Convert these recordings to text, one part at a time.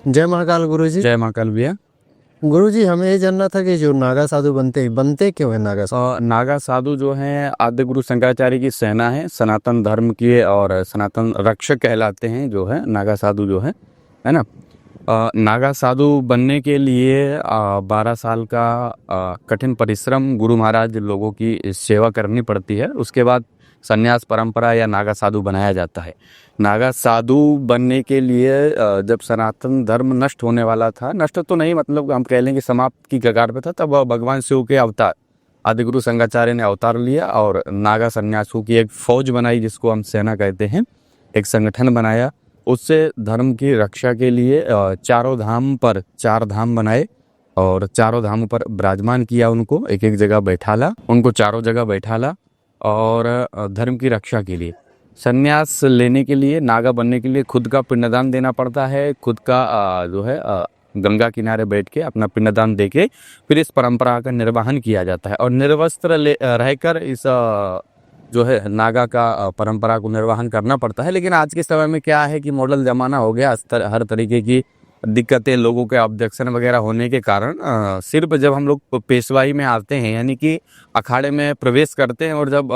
जय महाकाल गुरुजी। जय महाकाल भैया। गुरुजी, हमें ये जानना था कि जो नागा साधु बनते क्यों है नागा साधु? नागा साधु जो हैं आद्य गुरु शंकराचार्य की सेना है, सनातन धर्म की और सनातन रक्षक कहलाते हैं जो है नागा साधु जो है ना। नागा साधु बनने के लिए 12 साल का कठिन परिश्रम गुरु महाराज लोगों की सेवा करनी पड़ती है। उसके बाद संन्यास परंपरा या नागा साधु बनाया जाता है। नागा साधु बनने के लिए जब सनातन धर्म नष्ट होने वाला था, नष्ट तो नहीं मतलब हम कह लेंगे समाप्त की कगार पे था, तब भगवान शिव के अवतार आदिगुरु शंकराचार्य ने अवतार लिया और नागा सन्यासों की एक फौज बनाई जिसको हम सेना कहते हैं, एक संगठन बनाया। उससे धर्म की रक्षा के लिए चारों धाम पर 4 धाम बनाए और चारों धामों पर विराजमान किया, उनको एक एक जगह बैठाला, उनको चारों जगह बैठाला और धर्म की रक्षा के लिए संन्यास लेने के लिए, नागा बनने के लिए खुद का पिंडदान देना पड़ता है। खुद का जो है गंगा किनारे बैठ के अपना पिंडदान देके फिर इस परंपरा का निर्वहन किया जाता है और निर्वस्त्र रहकर इस जो है नागा का परंपरा को निर्वहन करना पड़ता है। लेकिन आज के समय में क्या है कि मॉडल ज़माना हो गया, हर तरीके की दिक्कतें, लोगों के ऑब्जेक्शन वगैरह होने के कारण सिर्फ जब हम लोग पेशवाई में आते हैं यानी कि अखाड़े में प्रवेश करते हैं और जब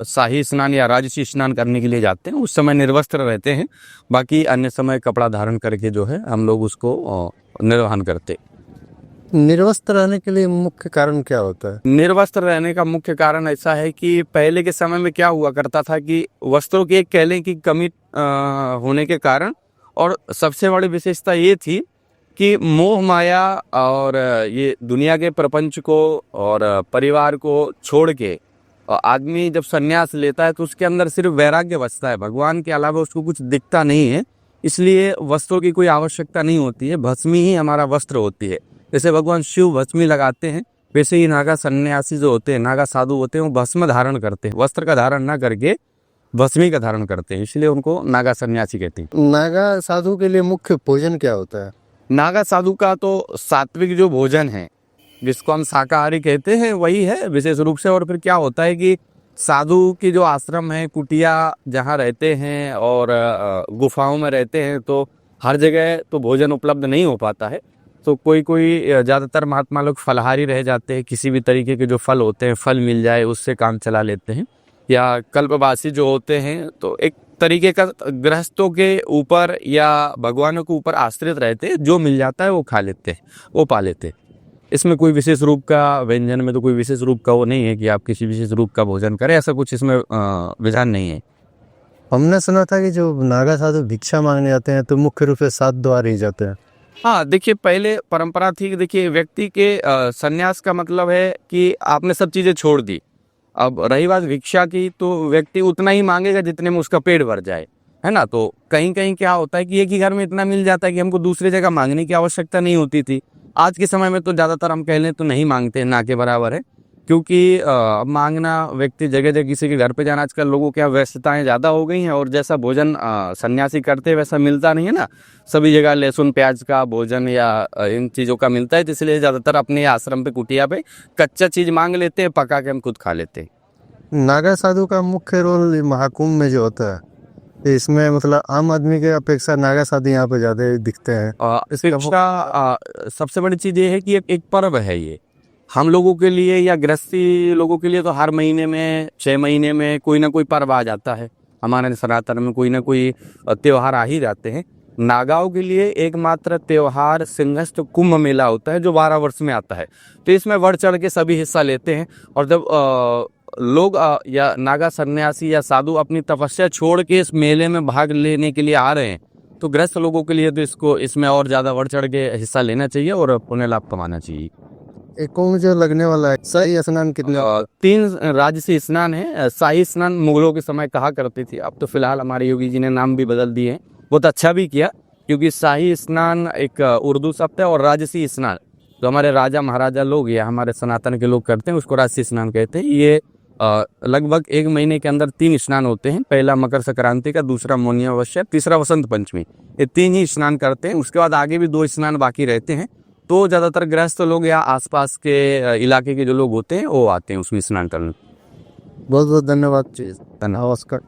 शाही स्नान या राजसी स्नान करने के लिए जाते हैं उस समय निर्वस्त्र रहते हैं। बाकी अन्य समय कपड़ा धारण करके जो है हम लोग उसको निर्वहन करते। निर्वस्त्र रहने के लिए मुख्य कारण क्या होता है? निर्वस्त्र रहने का मुख्य कारण ऐसा है कि पहले के समय में क्या हुआ करता था कि वस्त्रों की एक कह लें कि कमी होने के कारण, और सबसे बड़ी विशेषता ये थी कि मोह माया और ये दुनिया के प्रपंच को और परिवार को छोड़ के आदमी जब संन्यास लेता है तो उसके अंदर सिर्फ वैराग्य बचता है, भगवान के अलावा उसको कुछ दिखता नहीं है। इसलिए वस्त्रों की कोई आवश्यकता नहीं होती है, भस्मी ही हमारा वस्त्र होती है। जैसे भगवान शिव भस्मी लगाते हैं, वैसे ही नागा सन्यासी जो होते हैं, नागा साधु होते हैं, वो भस्म धारण करते हैं, वस्त्र का धारण ना करके भस्मी का धारण करते हैं, इसलिए उनको नागा सन्यासी कहते हैं। नागा साधु के लिए मुख्य भोजन क्या होता है? नागा साधु का तो सात्विक जो भोजन है जिसको हम शाकाहारी कहते हैं वही है विशेष रूप से। और फिर क्या होता है कि साधु की जो आश्रम है, कुटिया जहाँ रहते हैं और गुफाओं में रहते हैं, तो हर जगह तो भोजन उपलब्ध नहीं हो पाता है। तो कोई ज़्यादातर महात्मा लोग फलहारी रह जाते हैं, किसी भी तरीके के जो फल होते हैं, फल मिल जाए उससे काम चला लेते हैं। या कल्पवासी जो होते हैं तो एक तरीके का गृहस्थों के ऊपर या भगवानों के ऊपर आश्रित रहते हैं, जो मिल जाता है वो खा लेते हैं, वो पा लेते हैं। इसमें कोई विशेष रूप का व्यंजन में तो कोई विशेष रूप का वो नहीं है कि आप किसी विशेष रूप का भोजन करें, ऐसा कुछ इसमें विधान नहीं है। हमने सुना था कि जो नागा साधु भिक्षा मांगने जाते हैं तो मुख्य रूप से 7 द्वार ही जाते हैं। हाँ, देखिए पहले परंपरा थी कि देखिए व्यक्ति के संन्यास का मतलब है कि आपने सब चीज़ें छोड़ दी। अब रही बात भिक्षा की, तो व्यक्ति उतना ही मांगेगा जितने में उसका पेट भर जाए, है ना। तो कहीं कहीं क्या होता है कि एक ही घर में इतना मिल जाता है कि हमको दूसरी जगह मांगने की आवश्यकता नहीं होती थी। आज के समय में तो ज़्यादातर हम कह लें तो नहीं मांगते, ना के बराबर है, क्योंकि मांगना व्यक्ति जगह जगह किसी के घर पे जाना, आजकल लोगों के व्यस्तताएं ज़्यादा हो गई हैं और जैसा भोजन सन्यासी करते हैं वैसा मिलता नहीं है ना। सभी जगह लहसुन प्याज का भोजन या इन चीज़ों का मिलता है, तो इसलिए ज़्यादातर अपने आश्रम पे, कुटिया पे कच्चा चीज़ मांग लेते हैं, पका के हम खुद खा लेते हैं। नागा साधु का मुख्य रोल महाकुंभ में जो होता है, इसमें मतलब आम आदमी के अपेक्षा नागा साधु यहाँ पे ज्यादा दिखते हैं। इसका सबसे बड़ी चीज़ ये है कि एक पर्व है ये हम लोगों के लिए या गृहस्थी लोगों के लिए। तो हर महीने में 6 महीने में कोई ना कोई पर्व आ जाता है, हमारे सनातन में कोई ना कोई त्यौहार आ ही जाते हैं। नागाओं के लिए एकमात्र त्यौहार सिंहस्थ कुंभ मेला होता है जो 12 वर्ष में आता है। तो इसमें बढ़ चढ़ के सभी हिस्सा लेते हैं और जब लोग या नागा सन्यासी या साधु अपनी तपस्या छोड़ के इस मेले में भाग लेने के लिए आ रहे हैं, तो गृहस्थ लोगों के लिए तो इसमें और ज़्यादा बढ़ चढ़ के हिस्सा लेना चाहिए और पुण्य लाभ कमाना चाहिए। एक कुंभ जो लगने वाला है, शाही स्नान कितने? 3 राजसी स्नान है। शाही स्नान मुगलों के समय कहा करती थी, अब तो फिलहाल हमारे योगी जी ने नाम भी बदल दिए हैं। बहुत अच्छा भी किया, क्योंकि शाही स्नान एक उर्दू शब्द है और राजसी स्नान जो हमारे राजा महाराजा लोग या हमारे सनातन के लोग करते हैं उसको राजसी स्नान कहते हैं। ये लगभग 1 महीने के अंदर 3 स्नान होते हैं। पहला मकर संक्रांति का, दूसरा मौनी अमावस्या, तीसरा वसंत पंचमी। ये 3 ही स्नान करते हैं, उसके बाद आगे भी 2 स्नान बाकी रहते हैं। तो ज़्यादातर गृहस्थ लोग या आसपास के इलाके के जो लोग होते हैं वो आते हैं उसमें स्नान करने। बहुत बहुत धन्यवाद। नमस्कार।